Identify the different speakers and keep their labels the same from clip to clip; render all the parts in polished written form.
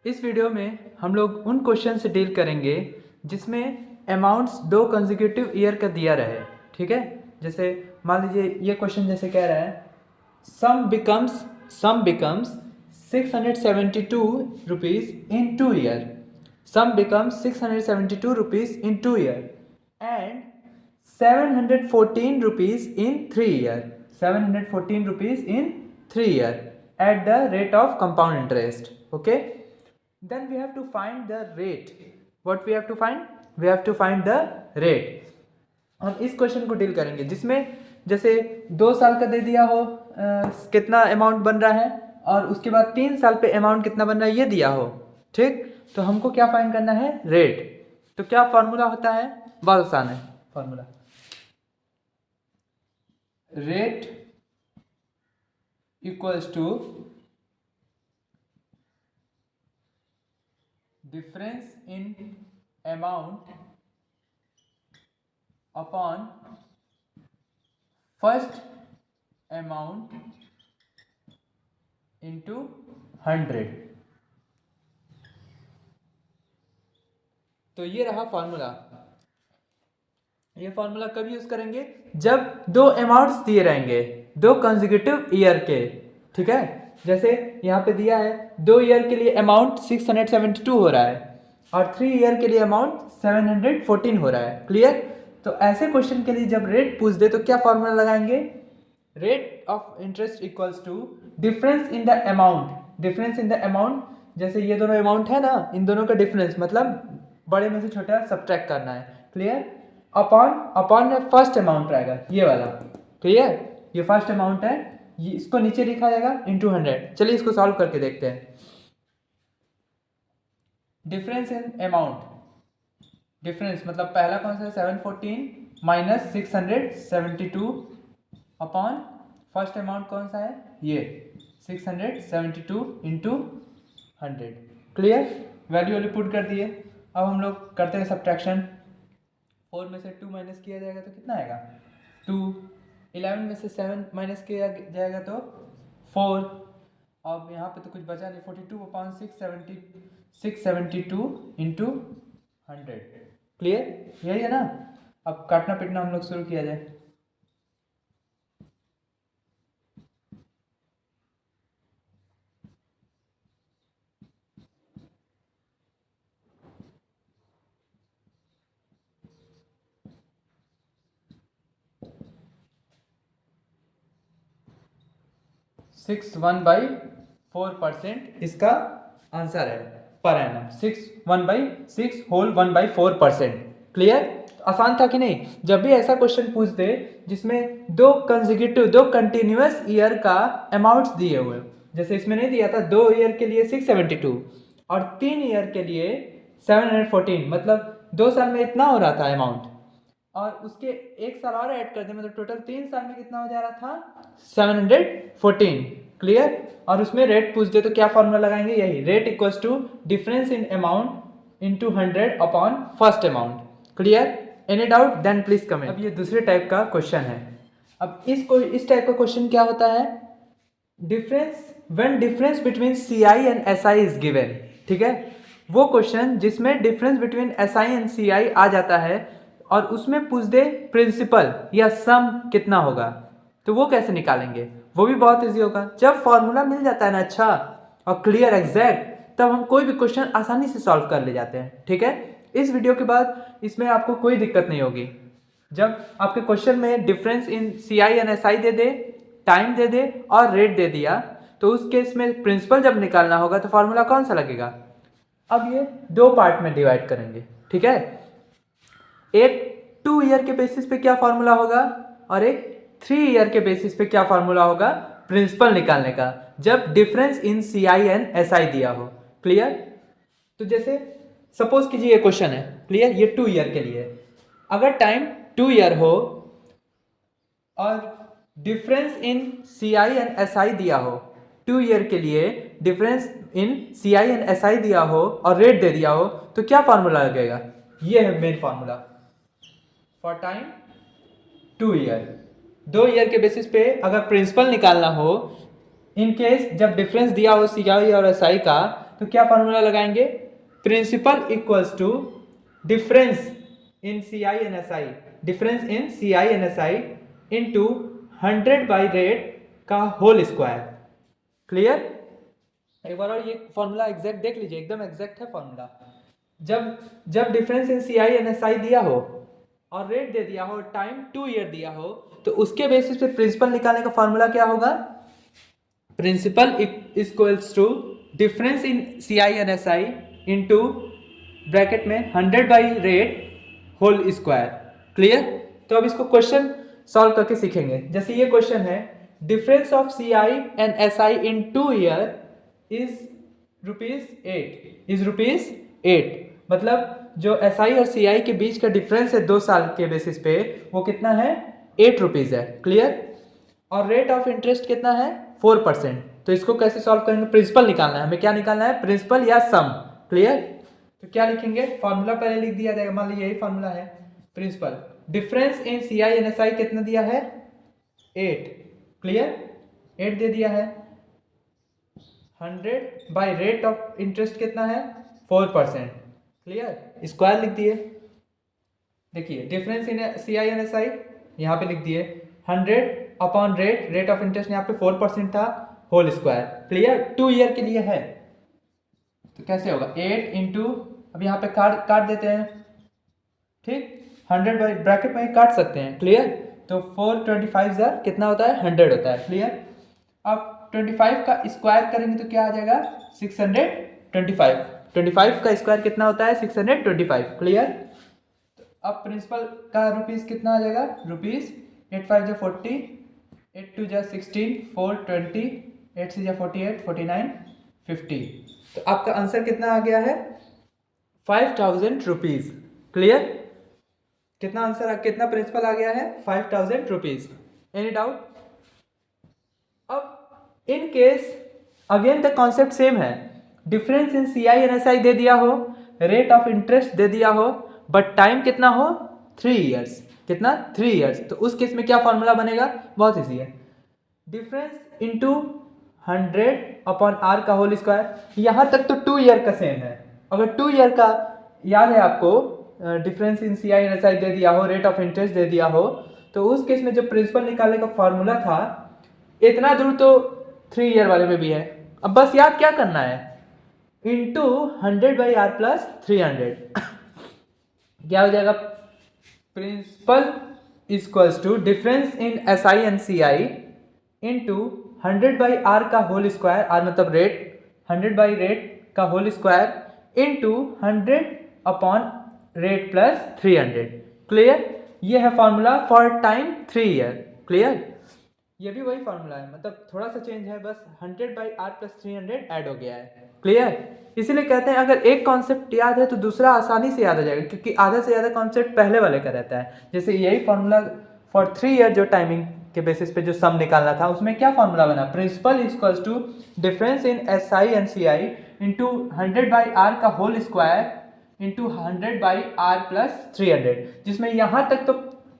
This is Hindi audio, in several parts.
Speaker 1: इस वीडियो में हम लोग उन क्वेश्चन से डील करेंगे जिसमें अमाउंट्स दो कंसेक्यूटिव ईयर का दिया रहे। ठीक है, जैसे मान लीजिए ये क्वेश्चन जैसे कह रहा है सम becomes 672 rupees in 2 year. Some becomes 672 rupees in 2 year and 714 rupees in 3 year. 714 rupees in 3 year at the rate of compound interest. Okay, then we have to find the rate. What we have to find? We have to find the rate. हम इस क्वेश्चन को डील करेंगे जिसमें जैसे 2 साल का दे दिया हो कितना अमाउंट बन रहा है और उसके बाद 3 साल पे अमाउंट कितना बन रहा है ये दिया हो। ठीक, तो हमको क्या फाइंड करना है? रेट। तो क्या फॉर्मूला होता है? बहुत आसान है formula. Rate equals to difference in amount upon first amount into 100। तो ये रहा फॉर्मूला। ये फॉर्मूला कब यूज करेंगे? जब दो अमाउंट्स दिए रहेंगे दो कंसेक्यूटिव ईयर के। ठीक है, जैसे यहाँ पे दिया है 2 ईयर के लिए अमाउंट 672 हो रहा है और 3 ईयर के लिए अमाउंट 714 हो रहा है। क्लियर? तो ऐसे क्वेश्चन के लिए जब रेट पूछ दे तो क्या फॉर्मूला लगाएंगे? Rate of interest equals to difference in the amount. Difference in the amount, जैसे ये दोनों अमाउंट है ना, इन दोनों का डिफरेंस मतलब बड़े में से छोटा सब्ट्रैक्ट करना है। क्लियर? अपॉन फर्स्ट अमाउंट रहेगा ये वाला। क्लियर? ये फर्स्ट अमाउंट है, ये इसको नीचे लिखा जाएगा इंटू 100। चलिए इसको सॉल्व करके देखते हैं। डिफरेंस इन अमाउंट, डिफरेंस मतलब पहला कौन सा है? 714 माइनस 672 अपॉन फर्स्ट अमाउंट कौन सा है? ये 672 इंटू 100। क्लियर? वैल्यू वाली पुट कर दिए। अब हम लोग करते हैं सब्ट्रैक्शन। 4 में से 2 माइनस किया जाएगा तो कितना आएगा? 2। 11 में से 7 माइनस किया जाएगा तो 4। अब यहाँ पे तो कुछ बचा नहीं। 42 अपॉन 672 इंटू 100। क्लियर? यही है ना? अब काटना पिटना हम लोग शुरू किया जाए। सिक्स 1/4% इसका आंसर है पर एनम। 1/6 होल 1/4%। क्लियर? आसान था कि नहीं? जब भी ऐसा क्वेश्चन पूछ दे जिसमें दो कंसेक्यूटिव दो कंटिन्यूअस ईयर का अमाउंट्स दिए हुए, जैसे इसमें नहीं दिया था 2 ईयर के लिए 672 और 3 ईयर के लिए 714, मतलब 2 साल में इतना हो रहा था अमाउंट और उसके 1 साल और ऐड कर दे मतलब टोटल 3 साल में कितना हो जा रहा था? 714। क्लियर? और उसमें रेट पूछ दे तो क्या फॉर्मूला लगाएंगे? यही, rate equals to difference in amount into 100 upon first amount. Clear? Any doubt? Then please comment. अब ये दूसरे टाइप का क्वेश्चन है। अब इस टाइप का क्वेश्चन क्या होता है? When difference between CI and SI is given. ठीक है, वो क्वेश्चन जिसमें difference between SI and CI आ जाता है और उसमें पूछ दे प्रिंसिपल या सम कितना होगा, तो वो कैसे निकालेंगे? वो भी बहुत इजी होगा। जब फॉर्मूला मिल जाता है ना अच्छा और क्लियर एग्जैक्ट, तब हम कोई भी क्वेश्चन आसानी से सॉल्व कर ले जाते हैं। ठीक है, इस वीडियो के बाद इसमें आपको कोई दिक्कत नहीं होगी। जब आपके क्वेश्चन में difference in CI and SI दे दे, टाइम दे दे और रेट दे दिया, तो उस केस में प्रिंसिपल जब निकालना होगा तो फॉर्मूला कौन सा लगेगा? अब ये 2 पार्ट में डिवाइड करेंगे। ठीक है, एक 2 ईयर के बेसिस पे क्या फॉर्मूला होगा और एक 3 ईयर के बेसिस पे क्या फॉर्मूला होगा प्रिंसिपल निकालने का, जब difference in CI and SI दिया हो। क्लियर? तो जैसे सपोज कीजिए ये क्वेश्चन है। क्लियर? ये 2 ईयर के लिए, अगर टाइम 2 ईयर हो और difference in CI and SI दिया हो, 2 ईयर के लिए difference in CI and SI दिया हो और रेट दे दिया हो, तो क्या फॉर्मूला लगेगा? ये है main formula for time 2 year. 2 year के बेसिस पे अगर प्रिंसिपल निकालना हो, इन केस जब डिफरेंस दिया हो सीआई और एसआई का, तो क्या फार्मूला लगाएंगे? Principal equals to difference in C I and S I, difference in C I and S I into 100 by rate का होल स्क्वायर। क्लियर? एक बार और ये फॉर्मूला एग्जैक्ट देख लीजिए, एकदम एग्जैक्ट है फॉर्मूला। जब जब difference in C I and S I दिया हो और रेट दे दिया हो, टाइम 2 ईयर दिया हो, तो उसके बेसिस पे प्रिंसिपल निकालने का फॉर्मूला क्या होगा? Principal equals to difference in C I and S I into bracket में 100 by rate whole square. Clear? तो अब इसको क्वेश्चन सॉल्व करके सीखेंगे। जैसे ये क्वेश्चन है, difference of C I and S I in 2 year is ₹8, मतलब जो एस आई और सी आई के बीच का डिफरेंस है 2 साल के बेसिस पे, वो कितना है? ₹8 है। क्लियर? और रेट ऑफ इंटरेस्ट कितना है? 4%। तो इसको कैसे सॉल्व करेंगे? प्रिंसिपल निकालना है हमें। क्या निकालना है? प्रिंसिपल या सम। क्लियर? तो क्या लिखेंगे? फॉर्मूला पहले लिख दिया जाएगा। मान लीजिए यही फॉर्मूला है, principal difference in C I and S I कितना दिया है? 8। क्लियर? 8 दे दिया है। 100 बाई रेट ऑफ इंटरेस्ट कितना है? 4%। क्लियर? स्क्वायर लिख दिए। देखिए difference in C I and S I यहाँ पे लिख दिए, 100 अपॉन रेट ऑफ इंटरेस्ट यहाँ पे 4% था, होल स्क्वायर। क्लियर? 2 ईयर के लिए है। तो कैसे होगा? 8 इंटू, अब यहाँ पे काट देते हैं, ठीक? 100 बाई ब्रैकेट में काट सकते हैं। क्लियर? तो 425 कितना होता है? 100 होता है। क्लियर? अब 25 का स्क्वायर करेंगे तो क्या आ जाएगा? 625। 25 का स्क्वायर कितना होता है? 625। क्लियर? अब प्रिंसिपल का रुपीस कितना आ जाएगा? रुपीस 8 5 40, 8 2 16, 4 20, 8 6 48, 49, 50। तो आपका आंसर कितना आ गया है? 5,000 रुपीज। क्लियर? कितना आंसर, कितना प्रिंसिपल आ गया है? 5,000 रुपीज। Any doubt? अब in case again the concept same है, difference in C I and S I दे दिया हो, रेट ऑफ इंटरेस्ट दे दिया हो, बट टाइम कितना हो? 3 ईयर्स। कितना? 3 ईयर्स। तो उस केस में क्या फॉर्मूला बनेगा? बहुत ईजी है, डिफरेंस इंटू 100 अपॉन आर का होल स्क्वायर। यहाँ तक तो 2 ईयर का सेम है। अगर 2 ईयर का याद है आपको, difference in C I and S I दे दिया हो, रेट ऑफ इंटरेस्ट दे दिया हो, तो उस केस में जो प्रिंसिपल निकालने का फॉर्मूला था, इतना दूर तो 3 ईयर वाले में भी है। अब बस याद क्या करना है? इंटू 100 बाई आर प्लस 300 क्या हो जाएगा? Principal equals to difference in S I and C I into 100 by R का होल स्क्वायर, आर मतलब रेट, 100 बाई रेट का whole square into 100 upon rate plus 300। Clear? ये है formula for time 3 year. Clear? ये भी वही फॉर्मूला है, मतलब थोड़ा सा चेंज है, बस 100 बाई आर प्लस 300 ऐड हो गया है। क्लियर? इसीलिए कहते हैं अगर एक कॉन्सेप्ट याद है तो दूसरा आसानी से याद हो जाएगा, क्योंकि आधा से ज़्यादा कॉन्सेप्ट पहले वाले का रहता है। जैसे यही फॉर्मूला फॉर 3 ईयर जो टाइमिंग के बेसिस पे जो सम निकालना था, उसमें क्या फॉर्मूला बना? Principal equals to difference in S I and C I into 100 by R का whole square into 100 by R plus 300, जिसमें यहाँ तक तो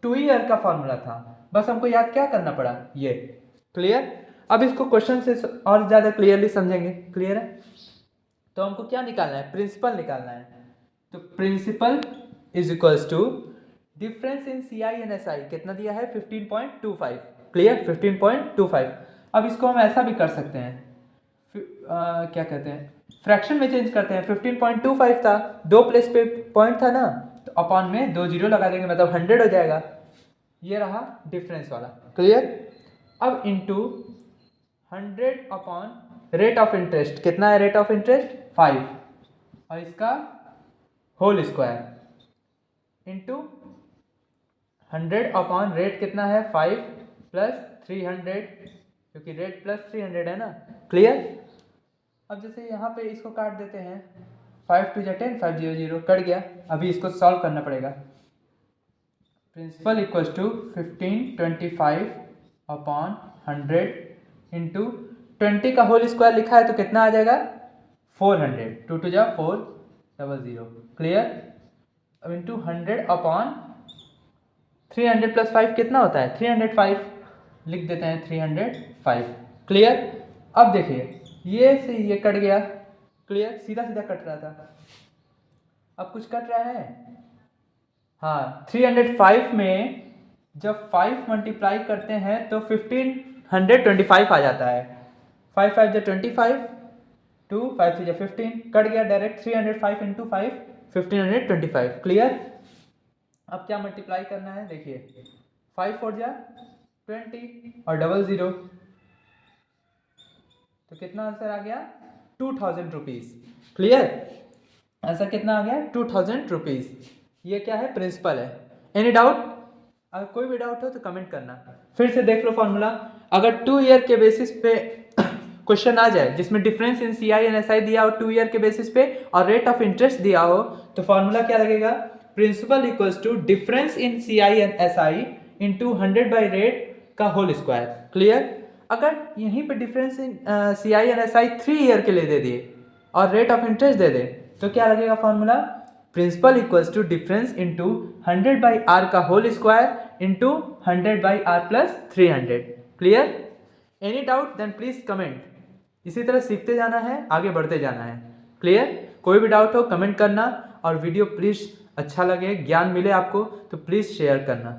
Speaker 1: 2 ईयर का फॉर्मूला था, बस हमको याद क्या करना पड़ा? ये। क्लियर? अब इसको क्वेश्चन से और ज़्यादा क्लियरली समझेंगे। क्लियर है? तो हमको क्या निकालना है? प्रिंसिपल निकालना है। तो principal is equals to difference in C I and S I कितना दिया है? 15.25। क्लियर? 15.25। अब इसको हम ऐसा भी कर सकते हैं, क्या कहते हैं, फ्रैक्शन में चेंज करते हैं। 15.25 था, 2 प्लेस पे पॉइंट था ना, तो अपॉन में 2 जीरो लगा देंगे, मतलब 100 हो जाएगा। ये रहा डिफरेंस वाला। क्लियर? अब into 100 upon rate of interest, कितना है रेट ऑफ इंटरेस्ट? 5, और इसका whole square into 100 upon rate कितना है? 5 प्लस 300, क्योंकि रेट प्लस 300 है ना। क्लियर? अब जैसे यहाँ पे इसको काट देते हैं, 5 2 10, 5 0 0 कट गया। अभी इसको सॉल्व करना पड़ेगा। Principal equals to 1525 upon 100 into 20 का होल स्क्वायर लिखा है तो कितना आ जाएगा? 400, 2 2 4 00। क्लियर? अब इंटू 100 अपॉन 300 प्लस 5 कितना होता है? 305, लिख देते हैं 305। क्लियर? अब देखिए ये से ये कट गया, क्लियर, सीधा सीधा कट रहा था, अब कुछ कट रहा है। हाँ, 305 में जब 5 मल्टीप्लाई करते हैं तो 1525 आ जाता है। 5 5 जो 25, 2 5 जो 15, कट गया डायरेक्ट। 305 इंटू 5 1525। क्लियर। अब क्या मल्टीप्लाई करना है देखिए, 5 4 जा 20 और 00, तो कितना आंसर आ गया 2000 रुपीज़। क्लियर, आंसर कितना आ गया 2000 रुपीज़। ये क्या है, प्रिंसिपल है। Any doubt? अगर कोई भी डाउट हो तो कमेंट करना। फिर से देख लो फॉर्मूला। अगर 2 ईयर के बेसिस पे क्वेश्चन आ जाए जिसमें difference in CI and SI दिया हो 2 ईयर के बेसिस पे और रेट ऑफ इंटरेस्ट दिया हो, तो फॉर्मूला क्या लगेगा, principal equals to difference in CI and SI into 100 by rate का होल स्क्वायर। क्लियर। अगर यहीं पे difference in CI and SI 3 year के लिए दे दिए और रेट ऑफ इंटरेस्ट दे दे, तो क्या लगेगा formula, principal equals to difference into 100 by R का whole square into 100 by R plus 300। Clear. Any doubt then please comment. इसी तरह सीखते जाना है, आगे बढ़ते जाना है। क्लियर। कोई भी डाउट हो कमेंट करना, और वीडियो प्लीज अच्छा लगे, ज्ञान मिले आपको तो प्लीज शेयर करना।